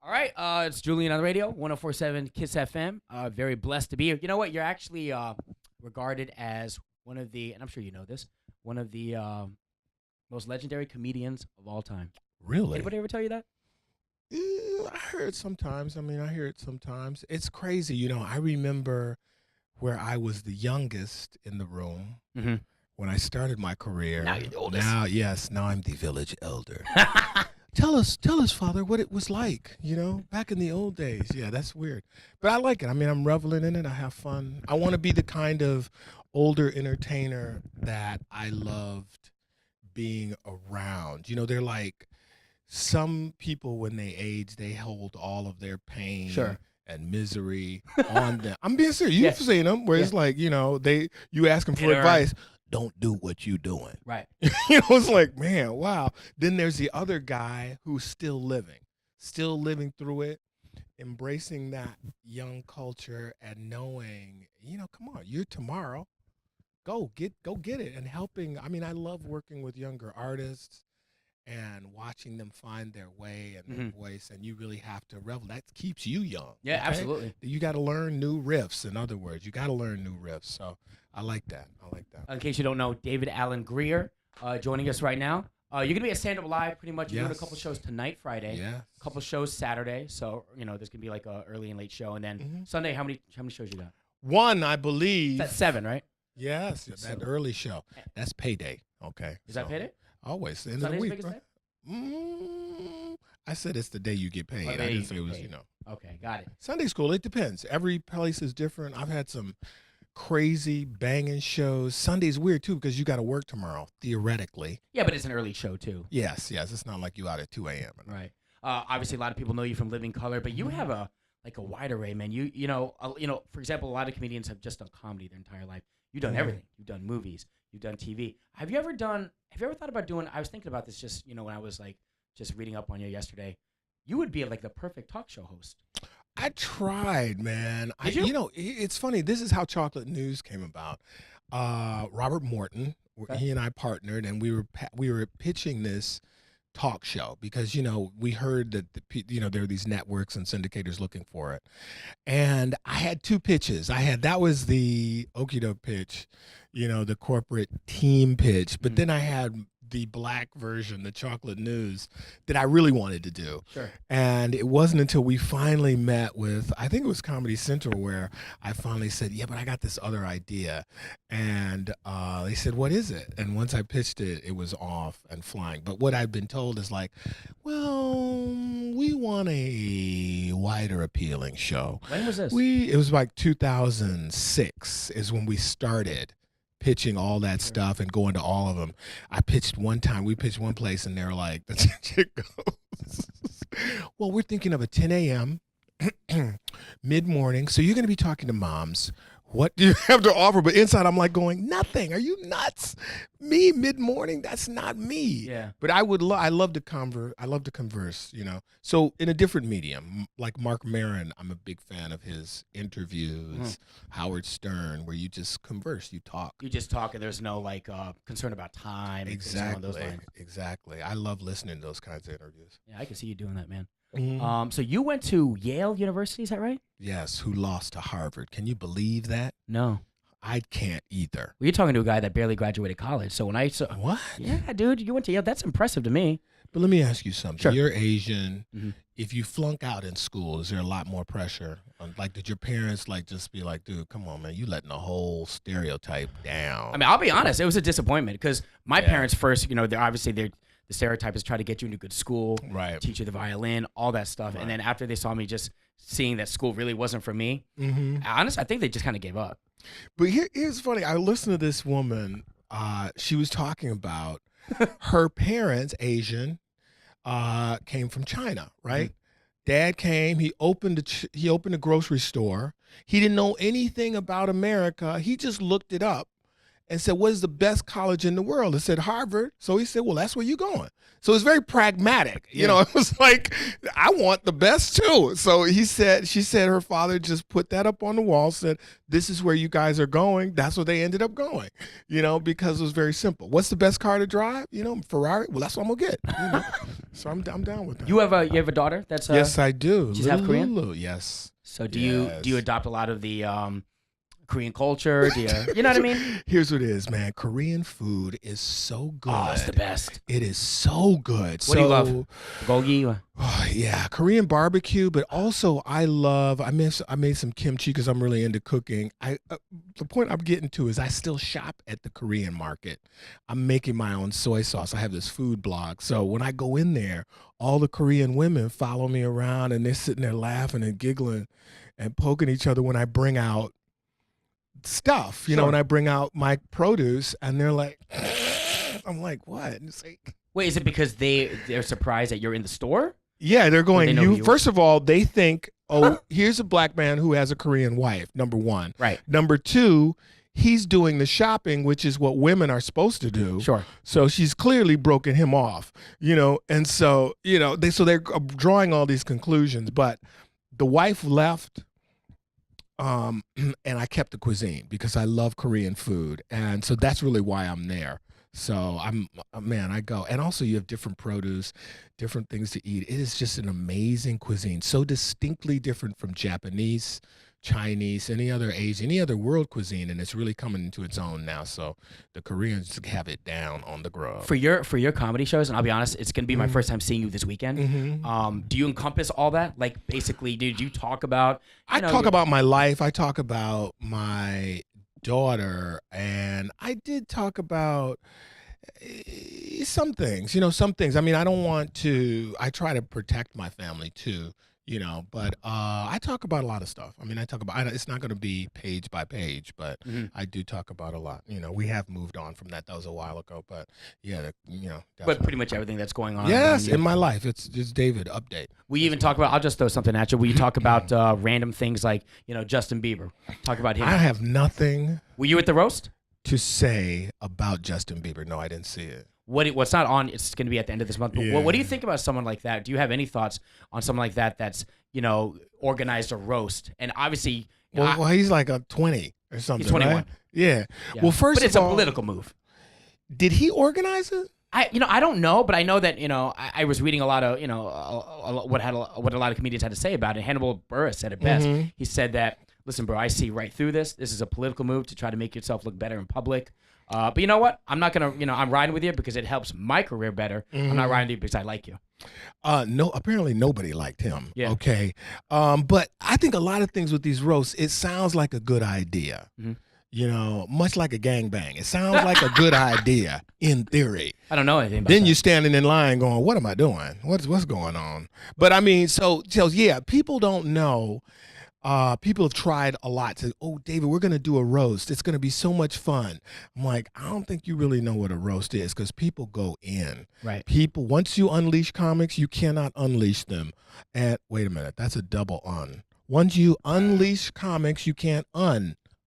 All right, it's Julian on the radio, 104.7 Kiss FM. Very blessed to be here. You know what? You're actually regarded as one of the, and I'm sure you know this, one of the most legendary comedians of all time. Really? Anybody ever tell you that? I hear it sometimes. I hear it sometimes. It's crazy. I remember where I was the youngest in the room when I started my career. Now you're the oldest. Now I'm the village elder. Tell us, Father, what it was like, back in the old days. Yeah, that's weird. But I like it. I'm reveling in it. I have fun. I want to be the kind of older entertainer that I loved being around. They're like some people when they age, they hold all of their pain and misery on them. I'm being serious. You've seen them where it's like, you ask them for advice. Don't do what you doing. Right. It's like, man, wow. Then there's the other guy who's still living through it, embracing that young culture and knowing, come on, you're tomorrow. Go get it and helping. I love working with younger artists and watching them find their way and their voice, and you really have to revel. That keeps you young. Yeah, okay? Absolutely. You got to learn new riffs. In other words, you got to learn new riffs. So I like that. In case you don't know, David Alan Grier joining us right now. You're going to be at Stand Up Live pretty much. You're doing a couple shows tonight, Friday. Yeah. A couple shows Saturday. So, there's going to be like a early and late show. And then Sunday, how many shows you got? One, I believe. That's 7, right? Yes, that early show. That's payday. Okay. Is that payday? Always. End Sunday's of the week. biggest day? I said it's the day you get paid. I didn't say it was, Okay, got it. Sunday school, it depends. Every place is different. I've had some crazy banging shows. Sunday's weird too because you got to work tomorrow, theoretically. Yeah, but it's an early show too. Yes. It's not like you out at 2 a.m. Right. Obviously, a lot of people know you from Living Color, but you have a wide array, man. For example, a lot of comedians have just done comedy their entire life. You've done everything. You've done movies. You've done TV. Have you ever thought about doing? I was thinking about this just when I was just reading up on you yesterday. You would be like the perfect talk show host. I tried, man. Did you? It's funny. This is how Chocolate News came about. Robert Morton, he and I partnered, and we were pitching this talk show because we heard that there are these networks and syndicators looking for it, and I had 2 pitches. That was the okie doke pitch, the corporate team pitch, but then I had the black version, the Chocolate News, that I really wanted to do. Sure. And it wasn't until we finally met with, I think it was Comedy Central, where I finally said, yeah, but I got this other idea. And they said, what is it? And once I pitched it, it was off and flying. But what I've been told is like, well, we want a wider appealing show. When was this? It was like 2006 is when we started pitching all that stuff and going to all of them. We pitched one place and they're like, the chick goes, well, we're thinking of a 10 a.m. mid-morning. So you're going to be talking to moms. What do you have to offer? But inside I'm like going, nothing. Are you nuts? Me mid-morning? That's not me. Yeah. But I love to converse, So in a different medium, like Mark Maron, I'm a big fan of his interviews. Howard Stern, where you just converse, you talk. You just talk, and there's no concern about time. Exactly. I love listening to those kinds of interviews. Yeah, I can see you doing that, man. So you went to Yale University, is that right? Yes, who lost to Harvard. Can you believe that? No. I can't either. Well, you're talking to a guy that barely graduated college. So when I saw... What? Yeah, dude, you went to Yale. That's impressive to me. But let me ask you something. Sure. You're Asian. If you flunk out in school, is there a lot more pressure? Did your parents just be like, dude, come on, man, you letting the whole stereotype down? I'll be honest. It was a disappointment because my parents first, the stereotype is try to get you into good school, right? Teach you the violin, all that stuff. Right. And then after they saw me just seeing that school really wasn't for me, honestly, I think they just kind of gave up. But here's funny. I listened to this woman. She was talking about her parents, Asian, came from China, right? Dad came. He opened a grocery store. He didn't know anything about America. He just looked it up. and said, what is the best college in the world? I said, Harvard. So he said, well, that's where you're going. So it's very pragmatic. You know, it was like, I want the best too. So she said her father just put that up on the wall, said, this is where you guys are going. That's where they ended up going, you know, because it was very simple. What's the best car to drive? You know, Ferrari. Well, that's what I'm going to get. You know? So I'm down with that. You have a daughter that's yes, I do. She's half Korean? Lulu, yes. So do you adopt a lot of the Korean culture? Do you know what I mean? Here's what it is, man. Korean food is so good. Oh, it's the best. It is so good. What do you love? Bulgogi? Oh, yeah, Korean barbecue, but also I made some kimchi because I'm really into cooking. The point I'm getting to is I still shop at the Korean market. I'm making my own soy sauce. I have this food blog. So when I go in there, all the Korean women follow me around and they're sitting there laughing and giggling and poking each other when I bring out stuff, you know, when I bring out my produce, and they're like, I'm like, what? And it's like, wait, is it because they're surprised that you're in the store? Yeah, they're going, you first of all, they think, oh, here's a black man who has a Korean wife, number one. Right. Number two, he's doing the shopping, which is what women are supposed to do. Sure. So she's clearly broken him off, you know, and so, you know, they're drawing all these conclusions, but the wife left. And I kept the cuisine because I love Korean food, and so that's really why I'm there. So I go, and also you have different produce, different things to eat. It is just an amazing cuisine, so distinctly different from Japanese, Chinese, any other Asian, any other world cuisine, and it's really coming into its own now. So the Koreans have it down on the grub. For your comedy shows, and I'll be honest, it's gonna be my first time seeing you this weekend. Mm-hmm. Do you encompass all that? Like, basically, did you talk about? I talk about my life. I talk about my daughter, and I did talk about some things. You know, some things. I mean, I try to protect my family too. You know, but I talk about a lot of stuff. I mean, it's not going to be page by page, but I do talk about a lot. You know, we have moved on from that. That was a while ago, but yeah, you know. Definitely. But pretty much everything that's going on. Yes, in my life. It's David, update. We even talk about, I'll just throw something at you. We talk about random things like, you know, Justin Bieber. Talk about him. I have nothing. Were you at the roast? To say about Justin Bieber. No, I didn't see it. What's not on, it's going to be at the end of this month. But what do you think about someone like that? Do you have any thoughts on someone like that that's, you know, organized a roast? And obviously... Well, he's like a 20 or something, he's 21. Right? Yeah. Well, first but it's of all... a political move. Did he organize it? I don't know, but I know that, you know, I was reading a lot of, you know, what a lot of comedians had to say about it. Hannibal Buress said it best. Mm-hmm. He said that, listen, bro, I see right through this. This is a political move to try to make yourself look better in public. But you know what? I'm not going to, you know, I'm riding with you because it helps my career better. Mm-hmm. I'm not riding with you because I like you. No, apparently nobody liked him. Yeah. Okay. But I think a lot of things with these roasts, it sounds like a good idea. Mm-hmm. You know, much like a gangbang. It sounds like a good idea in theory. I don't know anything about then that. You're standing in line going, what am I doing? What's going on? But I mean, so yeah, people don't know. People have tried a lot to, oh, David, we're going to do a roast. It's going to be so much fun. I'm like, I don't think you really know what a roast is because people go in. Right. People, once you unleash comics, you cannot unleash them. And wait a minute, that's a double un. Once you unleash comics, you can't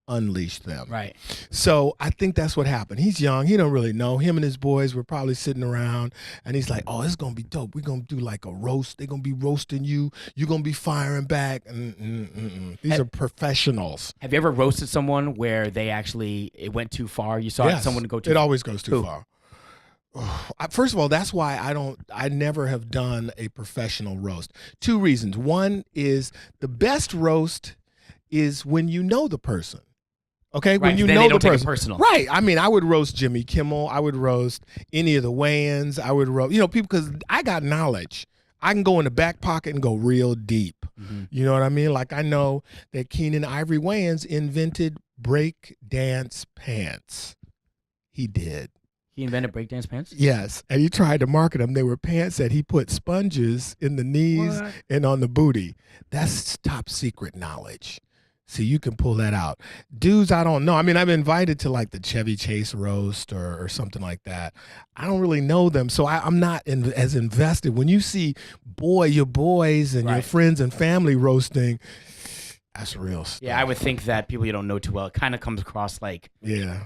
unleash them. Right. So I think that's what happened. He's young. He don't really know. Him and his boys were probably sitting around, and he's like, oh, it's going to be dope. We're going to do like a roast. They're going to be roasting you. You're going to be firing back. These are professionals. Have you ever roasted someone where it went too far? You saw someone go too far? It always goes too far. First of all, that's why I never have done a professional roast. Two reasons. One is the best roast is when you know the person. Okay, right, when you then know they don't the take it person, personal. Right? I mean, I would roast Jimmy Kimmel. I would roast any of the Wayans. I would roast, people, because I got knowledge. I can go in the back pocket and go real deep. Mm-hmm. You know what I mean? Like I know that Keenan Ivory Wayans invented break dance pants. He did. He invented breakdance pants? Yes, and he tried to market them. They were pants that he put sponges in the knees and on the booty. That's top secret knowledge. See, you can pull that out. Dudes, I don't know. I mean, I've been invited to like the Chevy Chase roast or something like that. I don't really know them, so I'm not as invested. When you see your boys and your friends and family roasting, that's real stuff. Yeah, I would think that people you don't know too well, it kind of comes across like... Yeah.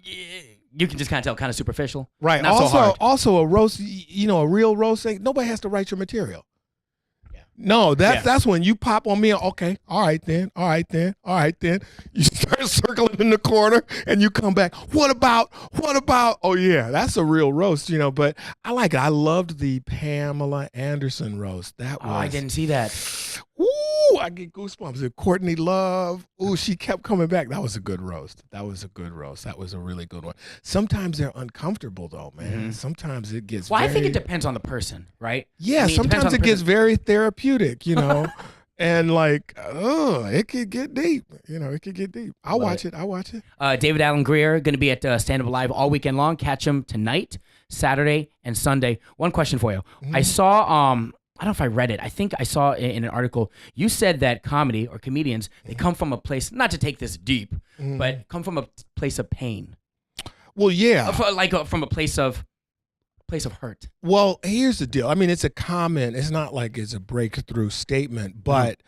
you can just kind of tell, kind of superficial. Right. Not so hard. Also a roast, a real roast thing, nobody has to write your material. No, that's when you pop on me. Okay, all right then. You start circling in the corner, and you come back. What about? Oh yeah, that's a real roast, But I like it. I loved the Pamela Anderson roast. That was. Oh, I didn't see that. Ooh, I get goosebumps. And Courtney Love. Ooh, she kept coming back. That was a good roast. That was a really good one. Sometimes they're uncomfortable though, man. Mm-hmm. Sometimes it gets. Well, I think it depends on the person, right? Yeah, sometimes it gets very therapeutic, and it could get deep. It could get deep. I'll watch it. David Alan Grier going to be at Stand Up Live all weekend long. Catch him tonight, Saturday, and Sunday. One question for you. Mm-hmm. I saw. I don't know if I read it. I think I saw in an article, you said that comedy or comedians, they come from a place, not to take this deep, but come from a place of pain. Well, yeah. From a place of hurt. Well, here's the deal. I mean, it's a comment. It's not like it's a breakthrough statement, but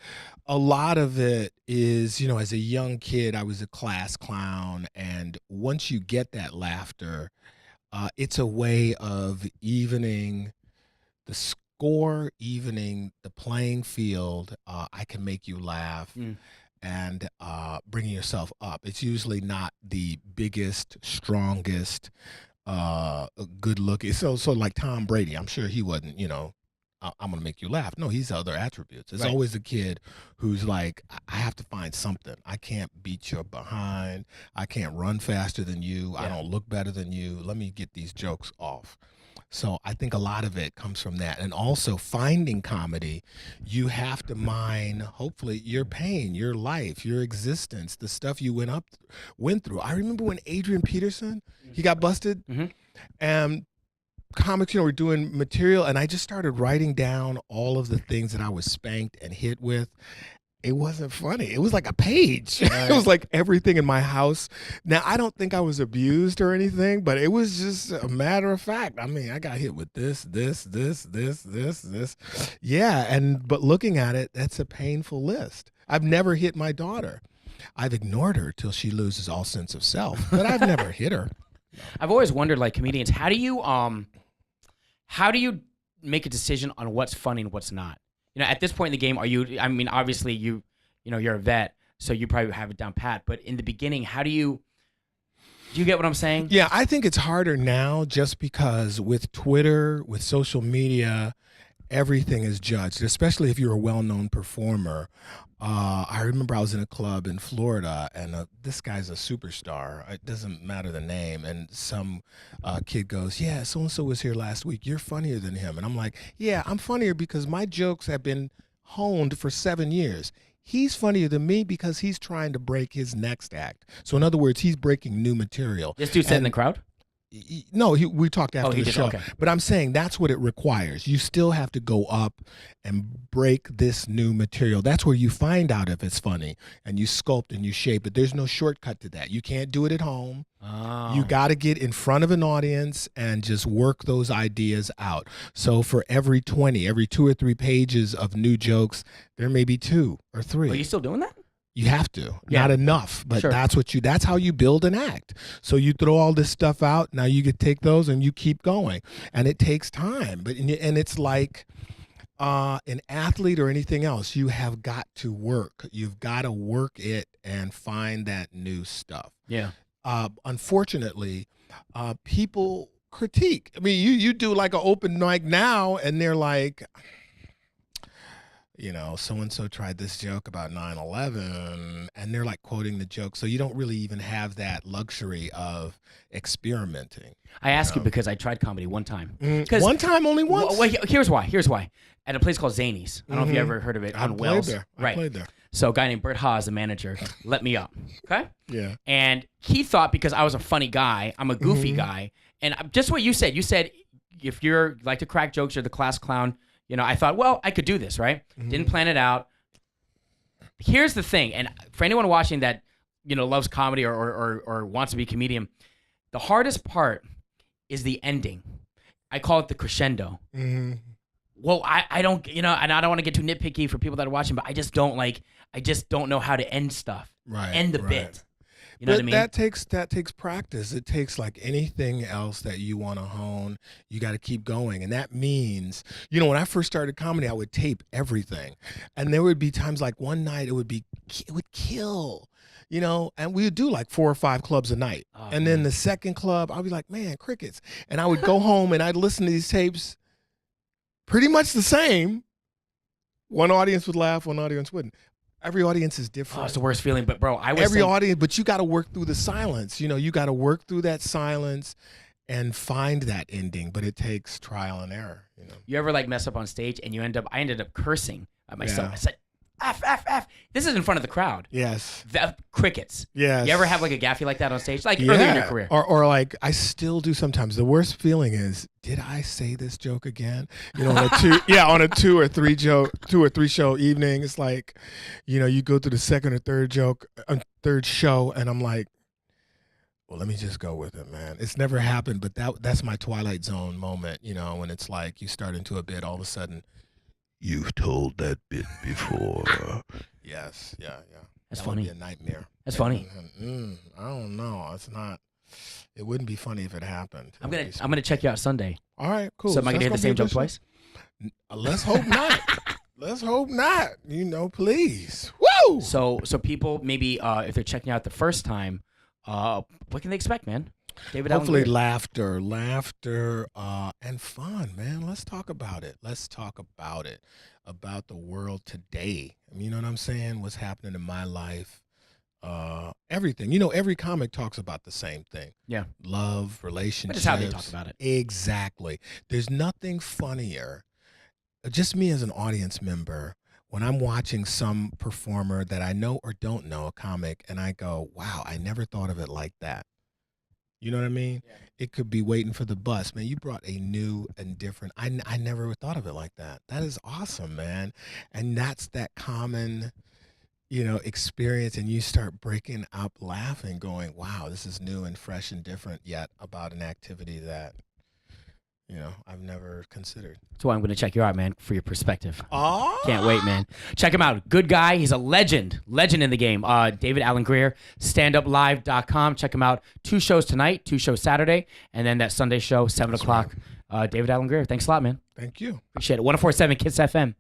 a lot of it is, as a young kid, I was a class clown. And once you get that laughter, it's a way of evening the score, evening the playing field. I can make you laugh and bringing yourself up. It's usually not the biggest, strongest, good looking. So like Tom Brady, I'm sure he wasn't, I'm going to make you laugh. No, he's other attributes. It's always the kid who's like, I have to find something. I can't beat your behind. I can't run faster than you. Yeah. I don't look better than you. Let me get these jokes off. So I think a lot of it comes from that. And also finding comedy, you have to mine, hopefully, your pain, your life, your existence, the stuff you went through. I remember when Adrian Peterson, he got busted, and comics, were doing material, and I just started writing down all of the things that I was spanked and hit with. It wasn't funny. It was like a page. Right. It was like everything in my house. Now, I don't think I was abused or anything, but it was just a matter of fact. I mean, I got hit with this. Yeah, but looking at it, that's a painful list. I've never hit my daughter. I've ignored her till she loses all sense of self, but I've never hit her. I've always wondered, like comedians, how do you make a decision on what's funny and what's not? At this point in the game, obviously you're a vet, so you probably have it down pat, but in the beginning, do you get what I'm saying? Yeah, I think it's harder now just because with Twitter, with social media, everything is judged, especially if you're a well-known performer. I remember I was in a club in Florida, and this guy's a superstar. It doesn't matter the name. And some kid goes, yeah, so-and-so was here last week. You're funnier than him. And I'm like, yeah, I'm funnier because my jokes have been honed for 7 years. He's funnier than me because he's trying to break his next act. So in other words, he's breaking new material. This dude sat in the crowd? No, we talked after the show. Okay. But I'm saying that's what it requires. You still have to go up and break this new material. That's where you find out if it's funny, and you sculpt and you shape it. There's no shortcut to that. You can't do it at home. Oh. You got to get in front of an audience and just work those ideas out. So for every 2 or 3 pages of new jokes, there may be 2 or 3. Are you still doing that? You have to. Yeah. Not enough, but sure. That's how you build an act. So you throw all this stuff out, now you can take those and you keep going. And it takes time. And it's like an athlete or anything else, you have got to work. You've got to work it and find that new stuff. Yeah. Unfortunately, people critique. I mean, you do like an open mic now and they're like, so-and-so tried this joke about 9/11, and they're like quoting the joke. So you don't really even have that luxury of experimenting. I ask you because I tried comedy one time. One time, only once? Well, here's why. At a place called Zanies. I don't know if you ever heard of it on Wells. I played there. So a guy named Bert Haas, the manager, let me up. Okay? Yeah. And he thought because I was a funny guy, I'm a goofy guy, and just what you said. You said if you're like to crack jokes, you're the class clown. I thought, well, I could do this, right? Didn't plan it out. Here's the thing, and for anyone watching that, loves comedy or wants to be a comedian, the hardest part is the ending. I call it the crescendo. Mm-hmm. Well, I don't, and I don't want to get too nitpicky for people that are watching, but I just don't know how to end stuff. Right. End the bit. You know what I mean? That takes practice. It takes like anything else that you want to hone. You got to keep going, and that means, when I first started comedy, I would tape everything, and there would be times like one night it would kill. And we would do like 4 or 5 clubs a night. Oh, and then the second club, I'd be like, man, crickets. And I would go home and I'd listen to these tapes pretty much the same. One audience would laugh, one audience wouldn't. Every audience is different. Oh, it's the worst feeling. But, bro, audience, but you got to work through the silence. You got to work through that silence and find that ending. But it takes trial and error. You ever like mess up on stage and I ended up cursing at myself. Yeah. I said, F. This is in front of the crowd. Yes. The crickets. Yes. You ever have like a gaffy like that on stage? Like early in your career? Or like I still do sometimes. The worst feeling is, did I say this joke again? On a 2 or 3 show evening, it's like, you go through the second or third show, and I'm like, well, let me just go with it, man. It's never happened, but that's my Twilight Zone moment, when it's like you start into a bit, all of a sudden, you've told that bit before. Yes, yeah. That's that funny. Would be a nightmare. That's funny. I don't know. It's not. It wouldn't be funny if it happened. I'm gonna check you out Sunday. All right, cool. So am I gonna hear the same joke twice? Let's hope not. Let's hope not. Please. Woo! So people maybe if they're checking out the first time, what can they expect, man? David Alan Hopefully Grier. laughter, and fun, man. Let's talk about it. About the world today. You know what I'm saying? What's happening in my life? Everything. Every comic talks about the same thing. Yeah. Love, relationships. But it's how they talk about it. Exactly. There's nothing funnier. Just me as an audience member, when I'm watching some performer that I know or don't know, a comic, and I go, wow, I never thought of it like that. You know what I mean? Yeah. It could be waiting for the bus. Man, you brought a new and different, I never thought of it like that. That is awesome, man. And that's that common, experience, and you start breaking up laughing, going, wow, this is new and fresh and different, yet about an activity that, I've never considered. That's why I'm going to check you out, man, for your perspective. Oh, can't wait, man. Check him out. Good guy. He's a legend in the game. David Alan Grier, standuplive.com. Check him out. 2 shows tonight, 2 shows Saturday, and then that Sunday show, 7 o'clock. Right. David Alan Grier, thanks a lot, man. Thank you. Appreciate it. 104.7 Kiss FM.